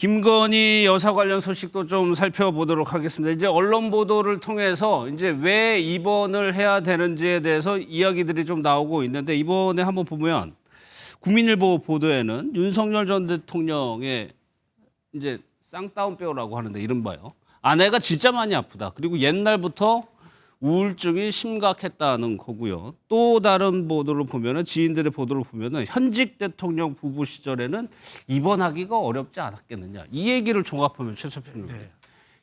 김건희 여사 관련 소식도 좀 살펴보도록 하겠습니다. 이제 언론 보도를 통해서 이제 왜 입원을 해야 되는지에 대해서 이야기들이 좀 나오고 있는데 이번에 한번 보면 국민일보 보도에는 윤석열 전 대통령의 이제 쌍따옴뼈라고 하는데 이른바요. 아내가 진짜 많이 아프다. 그리고 옛날부터 우울증이 심각했다는 거고요. 또 다른 보도를 보면은 지인들의 보도를 보면은 현직 대통령 부부 시절에는 입원하기가 어렵지 않았겠느냐. 이 얘기를 종합하면 최소평 네.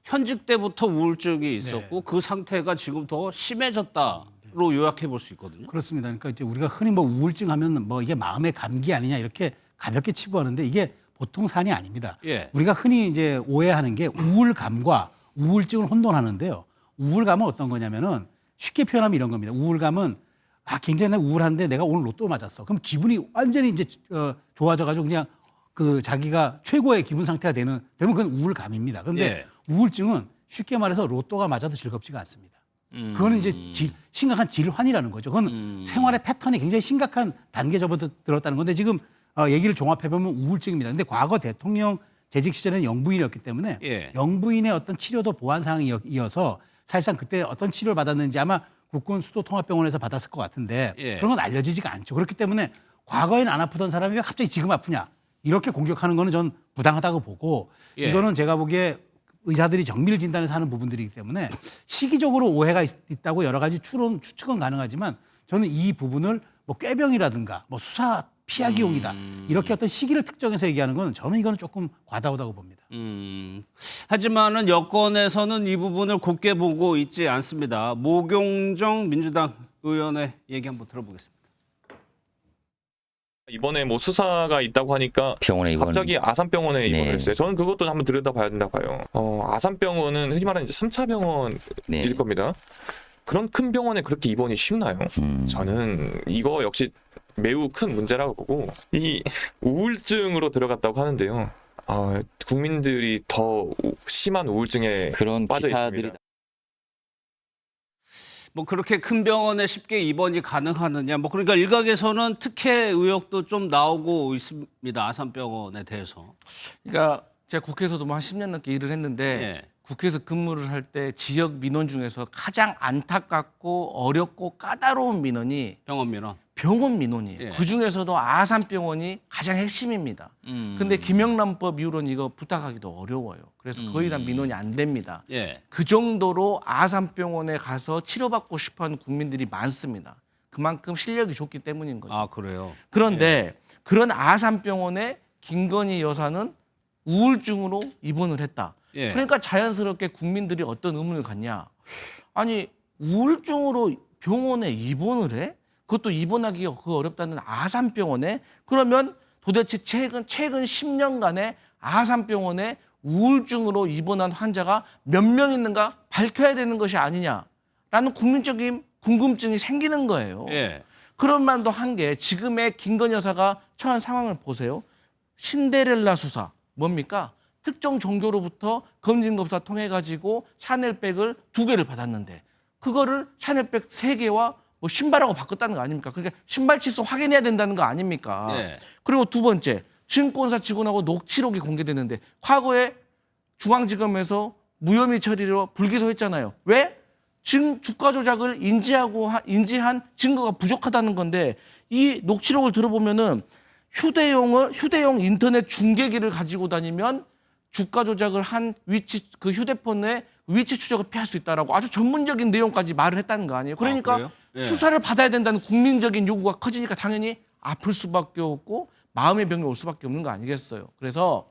현직 때부터 우울증이 있었고 그 상태가 지금 더 심해졌다로 요약해 볼 수 있거든요. 그렇습니다. 그러니까 이제 우리가 흔히 뭐 우울증 하면 뭐 이게 마음의 감기 아니냐 이렇게 가볍게 치부하는데 이게 보통 사안이 아닙니다. 예. 우리가 흔히 이제 오해하는 게 우울감과 우울증을 혼돈하는데요. 우울감은 어떤 거냐면은 쉽게 표현하면 이런 겁니다. 우울감은 굉장히 우울한데 내가 오늘 로또 맞았어. 그럼 기분이 완전히 이제 좋아져가지고 그냥 그 자기가 최고의 기분 상태가 되면 그건 우울감입니다. 그런데 예. 우울증은 쉽게 말해서 로또가 맞아도 즐겁지가 않습니다. 그거는 이제 심각한 질환이라는 거죠. 그건 생활의 패턴이 굉장히 심각한 단계 접어들었다는 건데 지금 얘기를 종합해보면 우울증입니다. 근데 과거 대통령 재직 시절에는 영부인이었기 때문에 예. 영부인의 어떤 치료도 보완 사항이어서 사실상 그때 어떤 치료를 받았는지 아마 국군 수도통합병원에서 받았을 것 같은데 예. 그런 건 알려지지가 않죠. 그렇기 때문에 과거에는 안 아프던 사람이 왜 갑자기 지금 아프냐 이렇게 공격하는 거는 전 부당하다고 보고 예. 이거는 제가 보기에 의사들이 정밀 진단에서 하는 부분들이기 때문에 시기적으로 오해가 있다고 여러 가지 추측은 가능하지만 저는 이 부분을 뭐 꾀병이라든가 뭐 수사 피하기용이다 이렇게 어떤 시기를 특정해서 얘기하는 건 저는 이거는 조금 과다하다고 봅니다. 하지만은 여권에서는 이 부분을 곱게 보고 있지 않습니다. 모경정 민주당 의원의 얘기 한번 들어보겠습니다. 이번에 뭐 수사가 있다고 하니까 병원에 입원. 갑자기 아산병원에 네. 입원을 했어요. 저는 그것도 한번 들여다봐야 된다고 봐요. 아산병원은 흔히 말하는 이제 3차 병원일 네. 겁니다. 그런 큰 병원에 그렇게 입원이 쉽나요? 저는 이거 역시 매우 큰 문제라고 보고 이 우울증으로 들어갔다고 하는데요. 국민들이 더 심한 우울증에 그런 빠져 기사들이 있습니다. 뭐 그렇게 큰 병원에 쉽게 입원이 가능하느냐. 뭐 그러니까 일각에서는 특혜 의혹도 좀 나오고 있습니다. 아산병원에 대해서. 그러니까 제가 국회에서도 뭐 한 10년 넘게 일을 했는데 예. 국회에서 근무를 할 때 지역 민원 중에서 가장 안타깝고 어렵고 까다로운 민원이 병원 민원. 병원 민원이에요. 예. 그중에서도 아산병원이 가장 핵심입니다. 근데 김영란법 이후로는 이거 부탁하기도 어려워요. 그래서 거의 다 민원이 안 됩니다. 예. 그 정도로 아산병원에 가서 치료받고 싶어하는 국민들이 많습니다. 그만큼 실력이 좋기 때문인 거죠. 아, 그래요. 그런데 그런 아산병원에 김건희 여사는 우울증으로 입원을 했다. 예. 그러니까 자연스럽게 국민들이 어떤 의문을 갖냐. 아니 우울증으로 병원에 입원을 해? 그것도 입원하기가 어렵다는 아산병원에? 그러면 도대체 최근 10년간의 아산병원에 우울증으로 입원한 환자가 몇 명 있는가 밝혀야 되는 것이 아니냐라는 국민적인 궁금증이 생기는 거예요. 예. 그런 말도 한 게 지금의 김건희 여사가 처한 상황을 보세요. 신데렐라 수사 뭡니까? 특정 종교로부터 검진검사 통해 가지고 샤넬백을 2개를 받았는데 그거를 샤넬백 3개와 뭐 신발하고 바꿨다는 거 아닙니까? 그러니까 신발 치수 확인해야 된다는 거 아닙니까? 네. 그리고 두 번째 증권사 직원하고 녹취록이 공개됐는데 과거에 중앙지검에서 무혐의 처리로 불기소했잖아요. 왜? 주가 조작을 인지한 증거가 부족하다는 건데 이 녹취록을 들어보면은 휴대용 인터넷 중계기를 가지고 다니면 주가 조작을 한 그 휴대폰의 위치 추적을 피할 수 있다라고 아주 전문적인 내용까지 말을 했다는 거 아니에요. 그러니까 그래요? 예. 수사를 받아야 된다는 국민적인 요구가 커지니까 당연히 아플 수밖에 없고 마음의 병이 올 수밖에 없는 거 아니겠어요. 그래서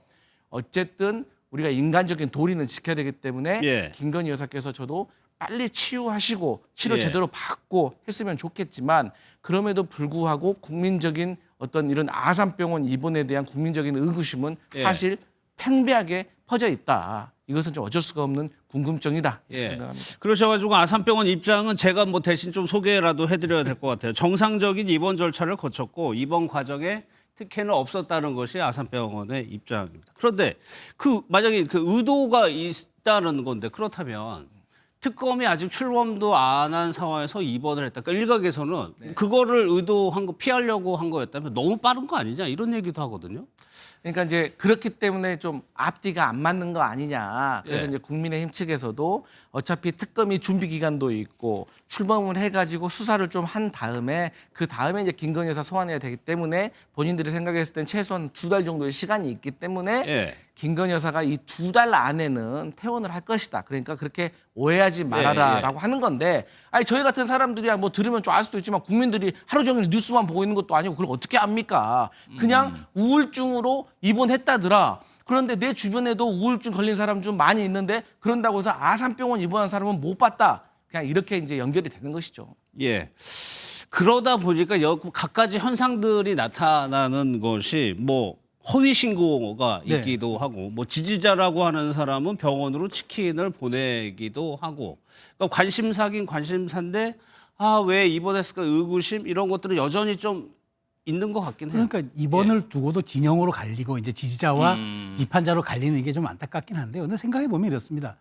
어쨌든 우리가 인간적인 도리는 지켜야 되기 때문에 예. 김건희 여사께서 저도 빨리 치유하시고 치료 예. 제대로 받고 했으면 좋겠지만 그럼에도 불구하고 국민적인 어떤 이런 아산병원 입원에 대한 국민적인 의구심은 예. 사실 팽배하게 퍼져 있다. 이것은 좀 어쩔 수가 없는 궁금증이다 이렇게 예. 생각합니다. 그러셔가지고 아산병원 입장은 제가 뭐 대신 좀 소개라도 해드려야 될 것 같아요. 정상적인 입원 절차를 거쳤고 입원 과정에 특혜는 없었다는 것이 아산병원의 입장입니다. 그런데 만약에 그 의도가 있다는 건데 그렇다면 특검이 아직 출범도 안 한 상황에서 입원을 했다. 그러니까 일각에서는 그거를 의도한 거 피하려고 한 거였다면 너무 빠른 거 아니냐 이런 얘기도 하거든요. 그러니까 이제 그렇기 때문에 좀 앞뒤가 안 맞는 거 아니냐. 그래서 예. 이제 국민의힘 측에서도 어차피 특검이 준비 기간도 있고 출범을 해가지고 수사를 좀 한 다음에 그 다음에 이제 김건희 여사 소환해야 되기 때문에 본인들이 생각했을 땐 최소한 2달 정도의 시간이 있기 때문에 예. 김건희 여사가 이 2달 안에는 퇴원을 할 것이다. 그러니까 그렇게 오해하지 말아라라고 하는 건데, 아니 저희 같은 사람들이야 뭐 들으면 좀 알 수도 있지만 국민들이 하루 종일 뉴스만 보고 있는 것도 아니고 그걸 어떻게 압니까? 그냥 우울증으로 입원했다더라. 그런데 내 주변에도 우울증 걸린 사람 좀 많이 있는데 그런다고 해서 아산병원 입원한 사람은 못 봤다. 그냥 이렇게 이제 연결이 되는 것이죠. 예. 그러다 보니까 갖가지 현상들이 나타나는 것이 뭐 허위 신고가 네. 있기도 하고 뭐 지지자라고 하는 사람은 병원으로 치킨을 보내기도 하고 그러니까 관심사긴 관심사인데 왜 입원했을까 의구심 이런 것들은 여전히 좀 있는 것 같긴 해요. 그러니까 이번을 두고도 진영으로 갈리고 이제 지지자와 비판자로 갈리는 게 좀 안타깝긴 한데요. 근데 생각해 보면 이렇습니다.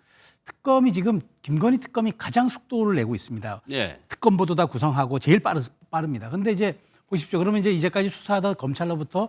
특검이 지금 김건희 특검이 가장 속도를 내고 있습니다. 예. 특검보도 다 구성하고 제일 빠릅니다. 근데 이제 보십시오. 그러면 이제 이제까지 수사하던 검찰로부터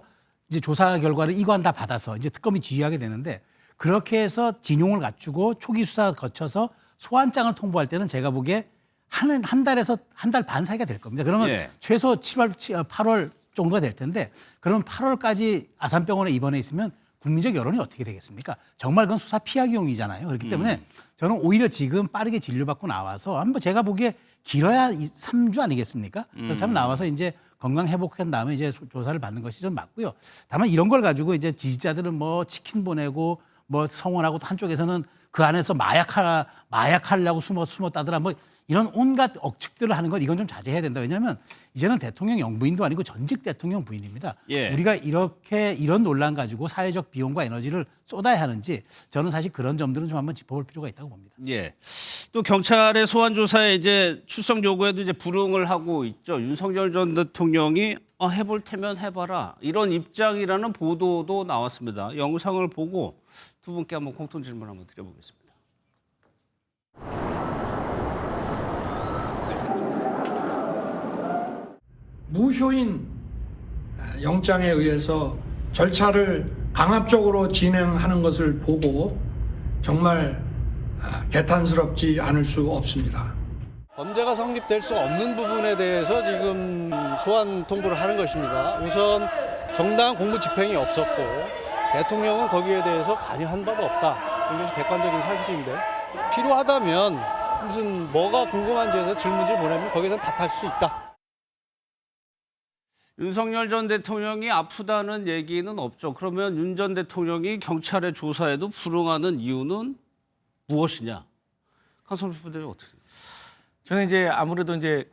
이제 조사 결과를 이관 다 받아서 이제 특검이 지휘하게 되는데 그렇게 해서 진용을 갖추고 초기 수사 거쳐서 소환장을 통보할 때는 제가 보기에 한 달에서 한 달 반 사이가 될 겁니다. 그러면 예. 최소 8월 정도가 될 텐데 그러면 8월까지 아산병원에 입원해 있으면 국민적 여론이 어떻게 되겠습니까? 정말 그건 수사 피하기용이잖아요. 그렇기 때문에 저는 오히려 지금 빠르게 진료받고 나와서 한번 제가 보기에 길어야 3주 아니겠습니까? 그렇다면 나와서 이제 건강 회복한 다음에 이제 조사를 받는 것이 좀 맞고요. 다만 이런 걸 가지고 이제 지지자들은 뭐 치킨 보내고 뭐 성원하고 또 한쪽에서는 그 안에서 마약하려고 숨었다더라 뭐 이런 온갖 억측들을 하는 것 이건 좀 자제해야 된다. 왜냐하면 이제는 대통령 영부인도 아니고 전직 대통령 부인입니다. 예. 우리가 이런 논란 가지고 사회적 비용과 에너지를 쏟아야 하는지 저는 사실 그런 점들은 좀 한번 짚어볼 필요가 있다고 봅니다. 예. 또 경찰의 소환 조사에 이제 출석 요구에도 이제 불응을 하고 있죠. 윤석열 전 대통령이 해볼 테면 해봐라 이런 입장이라는 보도도 나왔습니다. 영상을 보고 두 분께 한번 공통 질문 한번 드려보겠습니다. 무효인 영장에 의해서 절차를 강압적으로 진행하는 것을 보고 정말 개탄스럽지 않을 수 없습니다. 범죄가 성립될 수 없는 부분에 대해서 지금 소환 통보를 하는 것입니다. 우선 정당한 공무 집행이 없었고 대통령은 거기에 대해서 관여한 바도 없다. 이것이 객관적인 사실인데 필요하다면 무슨 뭐가 궁금한지 해서 질문지를 보내면 거기서 답할 수 있다. 윤석열 전 대통령이 아프다는 얘기는 없죠. 그러면 윤 전 대통령이 경찰의 조사에도 불응하는 이유는 무엇이냐? 강성수 부대는 어떻게 생각하세요? 저는 이제 아무래도 이제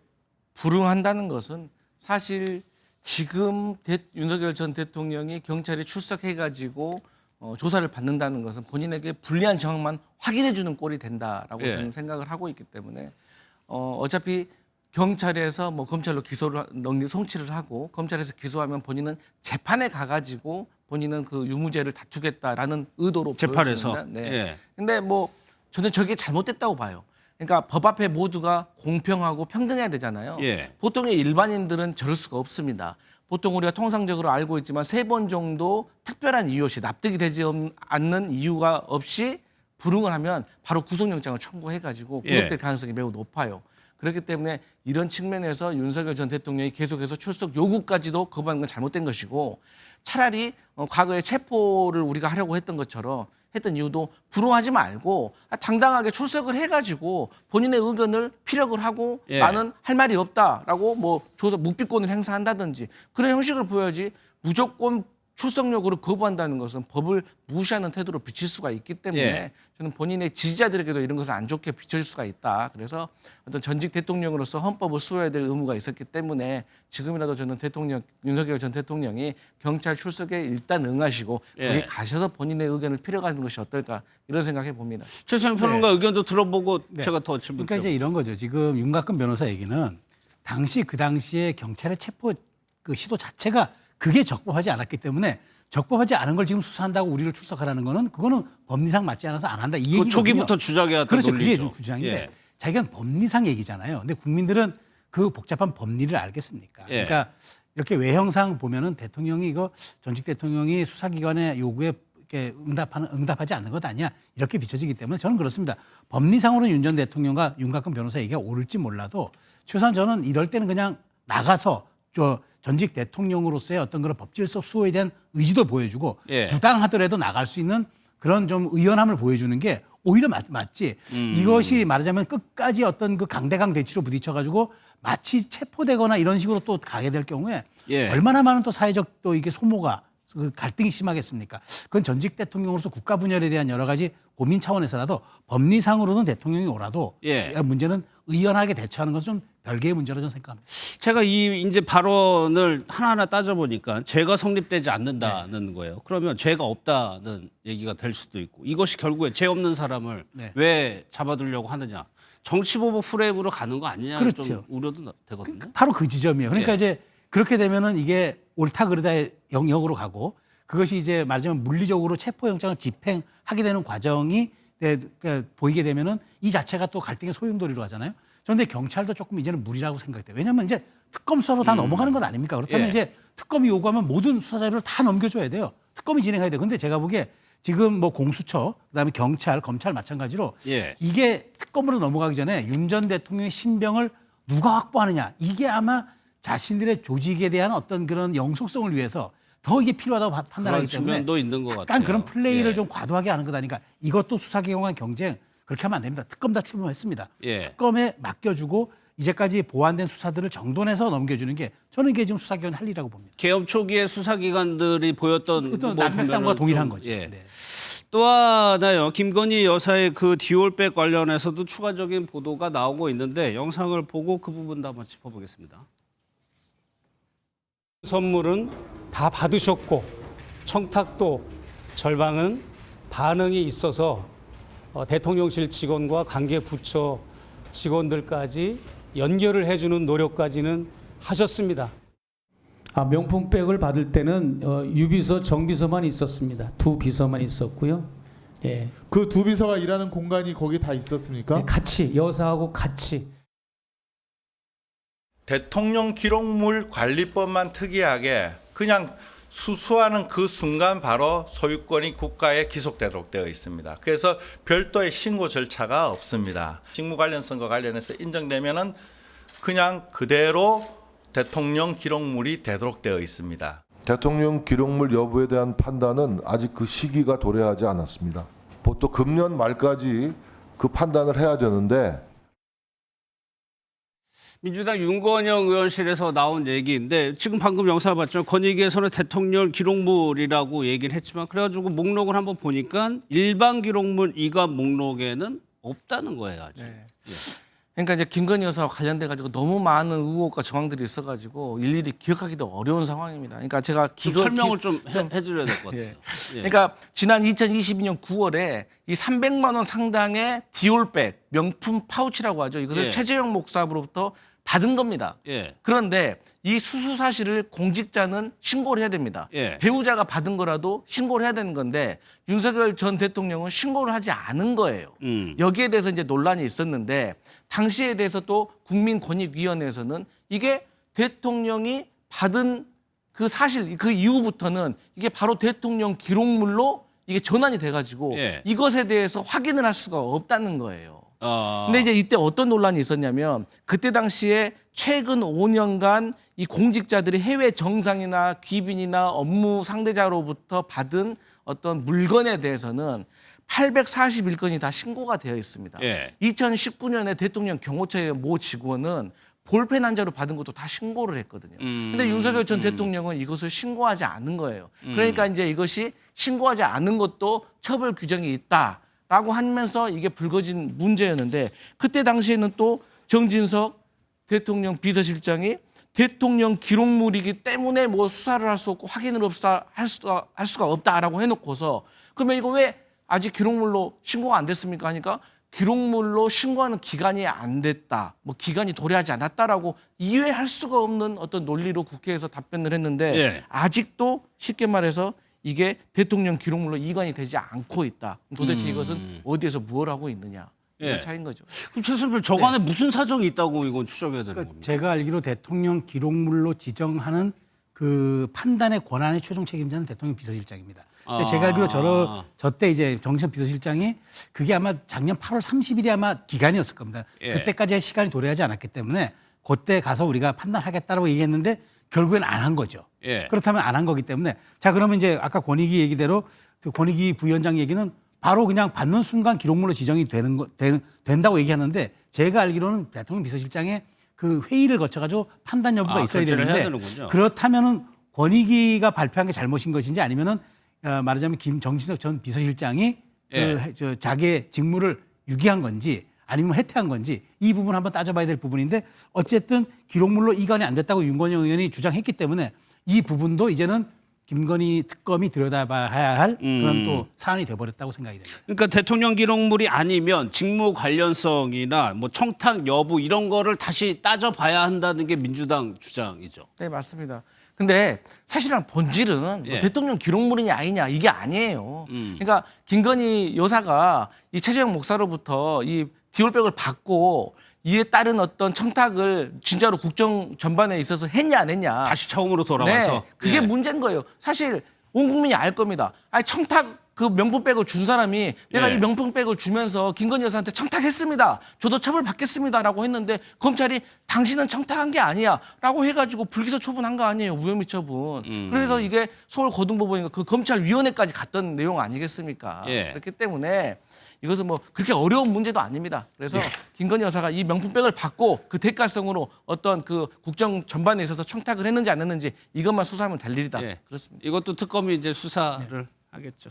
불응한다는 것은 사실 지금 윤석열 전 대통령이 경찰에 출석해가지고 조사를 받는다는 것은 본인에게 불리한 정황만 확인해주는 꼴이 된다라고 예. 저는 생각을 하고 있기 때문에 어차피 경찰에서 뭐 검찰로 기소를 송치를 하고 검찰에서 기소하면 본인은 재판에 가가지고 본인은 그 유무죄를 다투겠다라는 의도로 재판에서? 보여집니다. 네. 예. 근데 뭐 저는 저게 잘못됐다고 봐요. 그러니까 법 앞에 모두가 공평하고 평등해야 되잖아요. 예. 보통의 일반인들은 저럴 수가 없습니다. 보통 우리가 통상적으로 알고 있지만 3번 정도 특별한 이유 없이 납득이 되지 않는 이유가 없이 불응을 하면 바로 구속영장을 청구해가지고 구속될 예. 가능성이 매우 높아요. 그렇기 때문에 이런 측면에서 윤석열 전 대통령이 계속해서 출석 요구까지도 거부하는 건 잘못된 것이고 차라리 과거에 체포를 우리가 하려고 했던 것처럼 했던 이유도 불응하지 말고 당당하게 출석을 해가지고 본인의 의견을 피력을 하고 예. 나는 할 말이 없다라고 뭐 조사 묵비권을 행사한다든지 그런 형식을 보여야지 무조건 출석 요구를 거부한다는 것은 법을 무시하는 태도로 비칠 수가 있기 때문에 예. 저는 본인의 지지자들에게도 이런 것을 안 좋게 비춰질 수가 있다. 그래서 어떤 전직 대통령으로서 헌법을 수호해야 될 의무가 있었기 때문에 지금이라도 저는 윤석열 전 대통령이 경찰 출석에 일단 응하시고 예. 거기 가셔서 본인의 의견을 필요하는 것이 어떨까 이런 생각해 봅니다. 최수영 평론가 의견도 들어보고 네. 제가 더 질문 그러니까 이제 이런 거죠. 지금 윤곽근 변호사 얘기는 그 당시에 경찰의 체포 그 시도 자체가 그게 적법하지 않았기 때문에 적법하지 않은 걸 지금 수사한다고 우리를 출석하라는 거는 그거는 법리상 맞지 않아서 안 한다. 이 그 얘기거든요. 초기부터 주장해왔던 그렇죠. 논리죠. 그게 주장인데 예. 자기가 법리상 얘기잖아요. 근데 국민들은 그 복잡한 법리를 알겠습니까? 예. 그러니까 이렇게 외형상 보면은 대통령이 이거 전직 대통령이 수사기관의 요구에 이렇게 응답하지 않는 것 아니야 이렇게 비춰지기 때문에 저는 그렇습니다. 법리상으로는 윤 전 대통령과 윤곽근 변호사 얘기가 옳을지 몰라도 최소한 저는 이럴 때는 그냥 나가서 전직 대통령으로서의 어떤 그런 법질적 수호에 대한 의지도 보여주고 예. 부당하더라도 나갈 수 있는 그런 좀 의연함을 보여주는 게 오히려 맞지. 이것이 말하자면 끝까지 어떤 그 강대강 대치로 부딪혀가지고 마치 체포되거나 이런 식으로 또 가게 될 경우에 예. 얼마나 많은 또 사회적 또 이게 소모가 그 갈등이 심하겠습니까? 그건 전직 대통령으로서 국가 분열에 대한 여러 가지 고민 차원에서라도 법리상으로는 대통령이 오라도 예. 문제는 의연하게 대처하는 것은 좀 별개의 문제로 저는 생각합니다. 제가 이 이제 발언을 하나하나 따져보니까 죄가 성립되지 않는다는 거예요. 그러면 죄가 없다는 얘기가 될 수도 있고 이것이 결국에 죄 없는 사람을 네. 왜 잡아두려고 하느냐. 정치보복 프레임으로 가는 거 아니냐 그렇죠. 좀 우려도 되거든요. 바로 그 지점이에요. 그러니까 예. 이제 그렇게 되면은 이게 옳다 그르다의 영역으로 가고 그것이 이제 말하자면 물리적으로 체포영장을 집행하게 되는 과정이 그러니까 보이게 되면은 이 자체가 또 갈등의 소용돌이로 가잖아요. 그런데 경찰도 조금 이제는 무리라고 생각돼요. 왜냐하면 이제 특검 수사로 다 넘어가는 것 아닙니까? 그렇다면 예. 이제 특검이 요구하면 모든 수사 자료를 다 넘겨줘야 돼요. 특검이 진행해야 돼요. 근데 제가 보기에 지금 뭐 공수처, 그다음에 경찰, 검찰 마찬가지로 예. 이게 특검으로 넘어가기 전에 윤 전 대통령의 신병을 누가 확보하느냐 이게 아마 자신들의 조직에 대한 어떤 그런 영속성을 위해서 더 이게 필요하다고 판단하기 그런 때문에 측면도 있는 것 약간 같아요. 그런 플레이를 예. 좀 과도하게 하는 것 아닌가. 이것도 수사기관 경쟁 그렇게 하면 안 됩니다. 특검 다 출범했습니다. 예. 특검에 맡겨주고 이제까지 보완된 수사들을 정돈해서 넘겨주는 게 저는 이게 지금 수사기관이 할 일이라고 봅니다. 개업 초기에 수사기관들이 보였던 어떤 뭐 난맥상과 보면은 동일한 좀, 거죠. 예. 네. 또 하나요. 김건희 여사의 그 디올백 관련해서도 추가적인 보도가 나오고 있는데 영상을 보고 그 부분도 한번 짚어보겠습니다. 선물은 다 받으셨고 청탁도 절반은 반응이 있어서 대통령실 직원과 관계 부처 직원들까지 연결을 해주는 노력까지는 하셨습니다. 명품백을 받을 때는 유비서, 정비서만 있었습니다. 두 비서만 있었고요. 예, 그 두 비서가 일하는 공간이 거기 다 있었습니까? 같이 여사하고 같이. 대통령 기록물 관리법만 특이하게 그냥 수수하는 그 순간 바로 소유권이 국가에 기속되도록 되어 있습니다. 그래서 별도의 신고 절차가 없습니다. 직무 관련성과 관련해서 인정되면은 그냥 그대로 대통령 기록물이 되도록 되어 있습니다. 대통령 기록물 여부에 대한 판단은 아직 그 시기가 도래하지 않았습니다. 보통 금년 말까지 그 판단을 해야 되는데 민주당 윤건영 의원실에서 나온 얘기인데 지금 방금 영상을 봤지만 권익위에서는 대통령 기록물이라고 얘기를 했지만 그래가지고 목록을 한번 보니까 일반 기록물 이관 목록에는 없다는 거예요 아직. 네. 그러니까 이제 김건희 여사와 관련돼 가지고 너무 많은 의혹과 정황들이 있어가지고 일일이 기억하기도 어려운 상황입니다. 그러니까 제가 설명을 좀 해드려야 될 것 같아요. 예. 예. 그러니까 지난 2022년 9월에 이 300만 원 상당의 디올백 명품 파우치라고 하죠. 이것을 예. 최재형 목사로부터 받은 겁니다. 예. 그런데 이 수수 사실을 공직자는 신고를 해야 됩니다. 예. 배우자가 받은 거라도 신고를 해야 되는 건데 윤석열 전 대통령은 신고를 하지 않은 거예요. 여기에 대해서 이제 논란이 있었는데 당시에 대해서 또 국민권익위원회에서는 이게 대통령이 받은 그 사실 그 이후부터는 이게 바로 대통령 기록물로 이게 전환이 돼가지고 예. 이것에 대해서 확인을 할 수가 없다는 거예요. 아. 근데 이제 이때 어떤 논란이 있었냐면 그때 당시에 최근 5년간 이 공직자들이 해외 정상이나 귀빈이나 업무 상대자로부터 받은 어떤 물건에 대해서는 841건이 다 신고가 되어 있습니다. 예. 2019년에 대통령 경호처의 모 직원은 볼펜 한 자루 받은 것도 다 신고를 했거든요. 근데 윤석열 전 대통령은 이것을 신고하지 않은 거예요. 그러니까 이제 이것이 신고하지 않은 것도 처벌 규정이 있다라고 하면서 이게 불거진 문제였는데 그때 당시에는 또 정진석 대통령 비서실장이 대통령 기록물이기 때문에 뭐 수사를 할 수 없고 확인을 할 수가 없다라고 해놓고서 그러면 이거 왜 아직 기록물로 신고가 안 됐습니까 하니까 기록물로 신고하는 기간이 안 됐다, 뭐 기간이 도래하지 않았다라고 이해할 수가 없는 어떤 논리로 국회에서 답변을 했는데 예. 아직도 쉽게 말해서 이게 대통령 기록물로 이관이 되지 않고 있다. 도대체 이것은 어디에서 뭘 하고 있느냐 이런 예. 차이인 거죠. 그럼 최 선배 저간에 무슨 사정이 있다고 이건 추정해야 되는 그러니까 겁니까? 제가 알기로 대통령 기록물로 지정하는 그 판단의 권한의 최종 책임자는 대통령 비서실장입니다. 근데 아. 제가 알기로 저때 이제 정기석 비서실장이 그게 아마 작년 8월 30일이 아마 기간이었을 겁니다. 예. 그때까지의 시간이 도래하지 않았기 때문에 그때 가서 우리가 판단하겠다라고 얘기했는데 결국엔 안 한 거죠. 예. 그렇다면 안 한 거기 때문에 자 그러면 이제 아까 권익위 얘기대로 그 권익위 부위원장 얘기는 바로 그냥 받는 순간 기록물로 지정이 된다고 얘기하는데 제가 알기로는 대통령 비서실장의 그 회의를 거쳐가지고 판단 여부가 있어야 결정을 해야 되는데 되는군요. 그렇다면은 권익위가 발표한 게 잘못인 것인지 아니면은 말하자면 정진석 전 비서실장이 예. 자기의 직무를 유기한 건지 아니면 해태한 건지 이 부분 한번 따져봐야 될 부분인데 어쨌든 기록물로 이관이 안 됐다고 윤건영 의원이 주장했기 때문에 이 부분도 이제는 김건희 특검이 들여다봐야 할 그런 또 사안이 돼버렸다고 생각이 됩니다. 그러니까 대통령 기록물이 아니면 직무 관련성이나 뭐 청탁 여부 이런 거를 다시 따져봐야 한다는 게 민주당 주장이죠. 네, 맞습니다. 근데 사실은 본질은 뭐 예. 대통령 기록물이냐 아니냐 이게 아니에요. 그러니까 김건희 여사가 이 최재형 목사로부터 이 디올백을 받고 이에 따른 어떤 청탁을 진짜로 국정 전반에 있어서 했냐 안 했냐. 다시 처음으로 돌아와서. 네, 그게 예. 문제인 거예요. 사실 온 국민이 알 겁니다. 아니 청탁 그 명품백을 준 사람이 내가 예. 이 명품백을 주면서 김건희 여사한테 청탁했습니다. 저도 처벌받겠습니다라고 했는데 검찰이 당신은 청탁한 게 아니야라고 해가지고 불기소 처분한 거 아니에요. 무혐의 처분. 그래서 이게 서울고등법원인가 그 검찰위원회까지 갔던 내용 아니겠습니까? 예. 그렇기 때문에 이것은 뭐 그렇게 어려운 문제도 아닙니다. 그래서 김건희 여사가 이 명품백을 받고 그 대가성으로 어떤 그 국정 전반에 있어서 청탁을 했는지 안 했는지 이것만 수사하면 될 일이다. 예. 그렇습니다. 이것도 특검이 이제 수사를 하겠죠.